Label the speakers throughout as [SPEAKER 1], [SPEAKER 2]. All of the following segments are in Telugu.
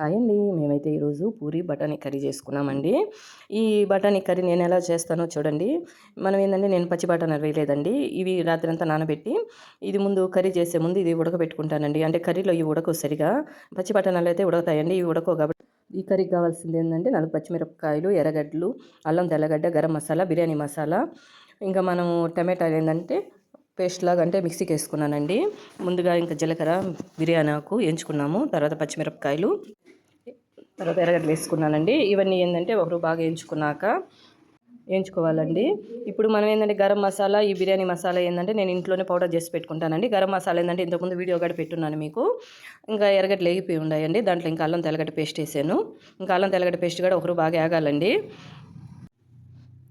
[SPEAKER 1] హాయ్ అండి. మేమైతే ఈరోజు పూరి బఠానీ కర్రీ చేసుకున్నామండి. ఈ బఠానీ కర్రీ నేను ఎలా చేస్తానో చూడండి. మనం ఏంటంటే నేను పచ్చి బఠానీలు వేయలేదండి. ఇవి రాత్రంతా నానబెట్టి ఇది ముందు కర్రీ చేసే ముందు ఇది ఉడకబెట్టుకుంటానండి. అంటే కర్రీలో ఇవి ఉడకవు సరిగా. పచ్చి బఠానీలు అయితే ఉడకతాయండి, ఇవి ఉడకవు కాబట్టి ఈ కర్రీకి కావాల్సింది ఏంటంటే 4 పచ్చిమిరపకాయలు, ఎర్రగడ్డలు, అల్లం తెల్లగడ్డ, గరం మసాలా, బిర్యానీ మసాలా, ఇంకా మనము టమాటాలు ఏంటంటే పేస్ట్ లాగా అంటే మిక్సీకి వేసుకున్నానండి. ముందుగా ఇంకా జీలకర్ర, బిర్యానీ ఆకు ఎంచుకున్నాము, తర్వాత పచ్చిమిరపకాయలు, తర్వాత ఎర్రగడ్డలు వేసుకున్నానండి. ఇవన్నీ ఏంటంటే ఒకరు బాగా వేయించుకోవాలండి. ఇప్పుడు మనం ఏంటంటే గరం మసాలా, ఈ బిర్యానీ మసాలా ఏంటంటే నేను ఇంట్లోనే పౌడర్ చేసి పెట్టుకుంటానండి. గరం మసాలా ఏంటంటే ఇంతకుముందు వీడియో కూడా పెట్టున్నాను మీకు. ఇంకా ఎర్రగడ్డలు వేగిపోయి ఉన్నాయండి. దాంట్లో ఇంకా అల్లం తెల్లగడ్డ పేస్ట్ వేసాను. ఇంకా అల్లం తెల్లగడ్డ పేస్ట్ కూడా ఒకరు బాగా వేగాలండి.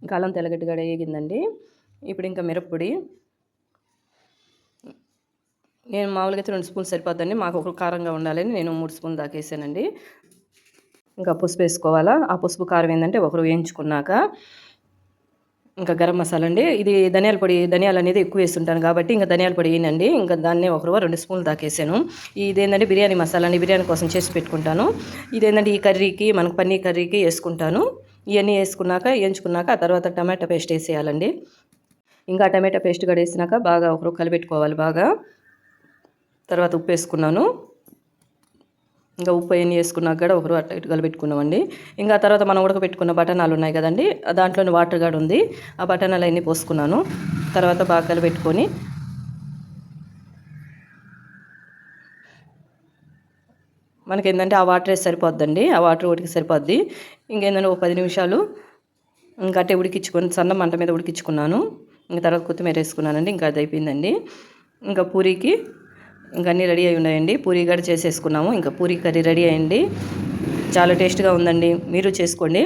[SPEAKER 1] ఇంకా అల్లం తెల్లగడ్డ కూడా వేగిందండి. ఇప్పుడు ఇంకా మిరప్పొడి నేను మామూలుగా అయితే 2 స్పూన్లు సరిపోద్దండి. మాకు ఒక కారంగా ఉండాలని నేను 3 స్పూన్లు దాకా వేసానండి. ఇంకా పసుపు వేసుకోవాలా. ఆ పసుపు కారం ఏంటంటే ఒకరు వేయించుకున్నాక ఇంకా గరం మసాలా అండి. ఇది ధనియాలు అనేది ఎక్కువ వేస్తుంటాను కాబట్టి ఇంకా ధనియాల పొడి వేయనండి. ఇంకా దాన్నే 2 స్పూన్లు దాకా వేసాను. ఇదేంటంటే బిర్యానీ మసాలా అండి, బిర్యానీ కోసం చేసి పెట్టుకుంటాను. ఇదేంటంటే ఈ కర్రీకి మనకు పన్నీర్ కర్రీకి వేసుకుంటాను. ఇవన్నీ వేయించుకున్నాక ఆ తర్వాత టమాటా పేస్ట్ వేసేయాలండి. ఇంకా టమాటా పేస్ట్ కూడా వేసినాక బాగా కలిపెట్టుకోవాలి బాగా. తర్వాత ఉప్పు వేసుకున్నాను. ఇంకా ఉప్పు అవన్నీ వేసుకున్నాక కూడా అట్లా ఇటు కలిపెట్టుకున్నామండి. ఇంకా తర్వాత మనం ఉడకబెట్టుకున్న బఠానాలు ఉన్నాయి కదండి, దాంట్లోని వాటర్ కూడా ఉంది. ఆ బఠానాలు అన్నీ పోసుకున్నాను. తర్వాత బాగా కలిపెట్టుకొని మనకేంటంటే ఆ వాటరే సరిపోద్దండి. ఆ వాటర్ ఉడికి సరిపోద్ది. ఇంకేంటంటే 10 నిమిషాలు ఇంకా అట్టే ఉడికించుకొని సన్న మంట మీద ఉడికించుకున్నాను. ఇంకా తర్వాత కొత్తిమీర వేసుకున్నానండి. ఇంకా అది అయిపోయిందండి. ఇంకా పూరీకి ఇంకా అన్నీ రెడీ అయి ఉన్నాయండి. పూరీ కూడా చేసేసుకున్నాము. ఇంకా పూరీ కర్రీ రెడీ అయ్యింది. చాలా టేస్ట్గా ఉందండి, మీరు చేసుకోండి.